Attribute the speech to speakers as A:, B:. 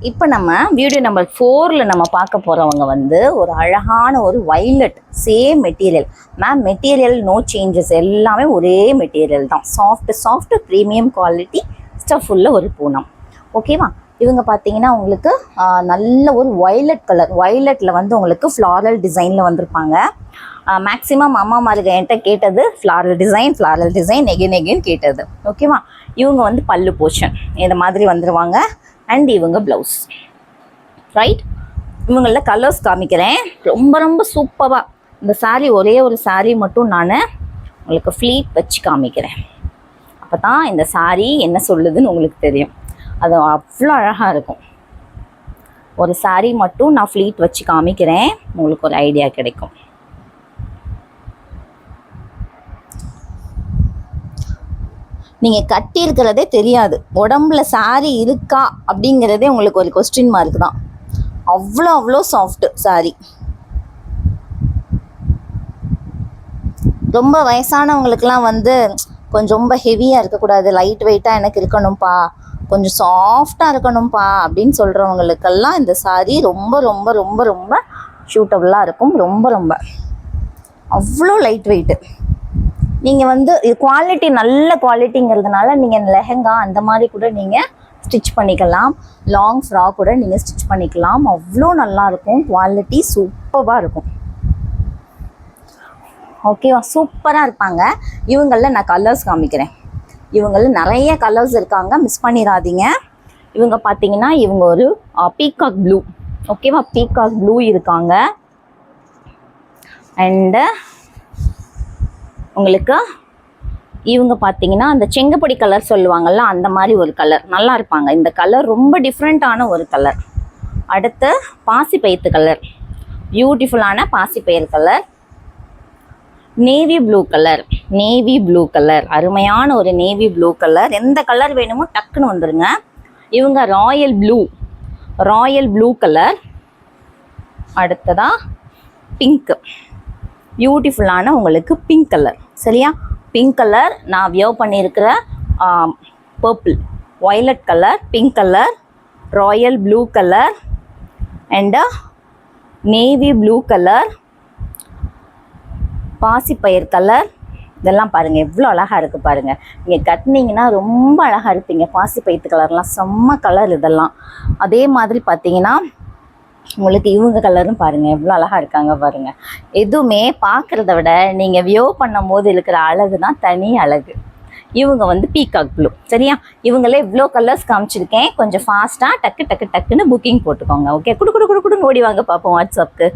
A: இப்போ நம்ம video number 4ல் நம்ம பார்க்க போகிறவங்க வந்து ஒரு அழகான ஒரு violet same material. Ma'am material no changes, எல்லாமே ஒரே மெட்டீரியல் தான். சாஃப்ட் ப்ரீமியம் குவாலிட்டி ஸ்டஃப் உள்ள ஒரு பூனம். ஓகேவா? இவங்க பார்த்தீங்கன்னா உங்களுக்கு நல்ல ஒரு வைலட் கலர். வைலட்டில் வந்து உங்களுக்கு ஃப்ளாரல் டிசைனில் வந்திருப்பாங்க. மேக்ஸிமம் அம்மாமாருக்கு என்கிட்ட கேட்டது ஃப்ளாரல் டிசைன் எகெயின் கேட்டது. ஓகேவா? இவங்க வந்து பல்லு போர்ஷன் இந்த மாதிரி வந்துடுவாங்க. அண்ட் இவங்க ப்ளவுஸ். ரைட், இவங்களில் கலர்ஸ் காமிக்கிறேன். ரொம்ப சூப்பராக இந்த சாரீ, ஒரே ஒரு சாரீ மட்டும் நான் உங்களுக்கு ஃப்ளீட் வச்சு காமிக்கிறேன். அப்போ தான் இந்த சாரீ என்ன சொல்லுதுன்னு உங்களுக்கு தெரியும். அது அவ்வளோ அழகாக இருக்கும். ஒரு சாரீ மட்டும் நான் ஃப்ளீட் வச்சு காமிக்கிறேன், உங்களுக்கு ஒரு ஐடியா கிடைக்கும். நீங்கள் கட்டியிருக்கிறதே தெரியாது, உடம்புல சாரீ இருக்கா அப்படிங்கிறதே உங்களுக்கு ஒரு கொஸ்டின் மார்க் தான். அவ்வளோ சாஃப்ட் சாரீ. ரொம்ப வயசானவங்களுக்கெல்லாம் வந்து கொஞ்சம் ரொம்ப ஹெவியாக இருக்கக்கூடாது, லைட் வெயிட்டாக எனக்கு இருக்கணும்ப்பா, கொஞ்சம் சாஃப்டாக இருக்கணும்ப்பா அப்படின்னு சொல்கிறவங்களுக்கெல்லாம் இந்த சாரீ ரொம்ப சூட்டபுளாக இருக்கும். ரொம்ப அவ்வளோ லைட் வெயிட்டு. நீங்கள் வந்து குவாலிட்டி நல்ல குவாலிட்டிங்கிறதுனால நீங்கள் லெஹங்கா அந்த மாதிரி கூட நீங்கள் ஸ்டிச் பண்ணிக்கலாம். லாங் ஃப்ராக் கூட நீங்கள் ஸ்டிச் பண்ணிக்கலாம். அவ்வளோ நல்லாயிருக்கும், குவாலிட்டி சூப்பராக இருக்கும். ஓகேவா? சூப்பராக இருப்பாங்க. இவங்களில் நான் கலர்ஸ் காமிக்கிறேன். இவங்களில் நிறைய கலர்ஸ் இருக்காங்க, மிஸ் பண்ணிடாதீங்க. இவங்க பார்த்தீங்கன்னா இவங்க ஒரு பீகாக் ப்ளூ. ஓகேவா? பீகாக் ப்ளூ இருக்காங்க. அண்டு உங்களுக்கு இவங்க பார்த்தீங்கன்னா அந்த செங்கப்பொடி கலர் சொல்லுவாங்கள்ல, அந்த மாதிரி ஒரு கலர் நல்லா இருப்பாங்க. இந்த கலர் ரொம்ப டிஃப்ரெண்ட்டான ஒரு கலர். அடுத்து பாசிப்பயிறு கலர், பியூட்டிஃபுல்லான பாசிப்பயிறு கலர். நேவி ப்ளூ கலர் அருமையான ஒரு நேவி ப்ளூ கலர். எந்த கலர் வேணுமோ டக்குன்னு வந்துடுங்க. இவங்க ராயல் ப்ளூ கலர். அடுத்ததாக பிங்க்கு, பியூட்டிஃபுல்லான உங்களுக்கு பிங்க் கலர். சரியா? பிங்க் கலர் நான் வியர் பண்ணியிருக்கிற purple, violet colour, pink colour, royal blue colour and navy blue colour, பாசிப்பயிர் கலர். இதெல்லாம் பாருங்கள் எவ்வளோ அழகாக இருக்குது பாருங்கள். நீங்கள் கட்டினீங்கன்னா ரொம்ப அழகாக இருப்பீங்க. பாசிப்பயிறு கலர்லாம் செம்ம கலர் இதெல்லாம். அதே மாதிரி பார்த்தீங்கன்னா உங்களுக்கு இவங்க கலரும் பாருங்கள் எவ்வளோ அழகாக இருக்காங்க பாருங்கள். எதுவுமே பார்க்குறத விட நீங்கள் வியோ பண்ணும் போது இருக்கிற அழகு தான் தனி அழகு. இவங்க வந்து பீகாக் ப்ளூ. சரியா? இவங்களே இவ்வளோ கலர்ஸ் காமிச்சிருக்கேன். கொஞ்சம் ஃபாஸ்ட்டாக டக்குன்னு புக்கிங் போட்டுக்கோங்க. ஓகே? குடுன்னு ஓடி வாங்க பார்ப்போம் வாட்ஸ்அப்புக்கு.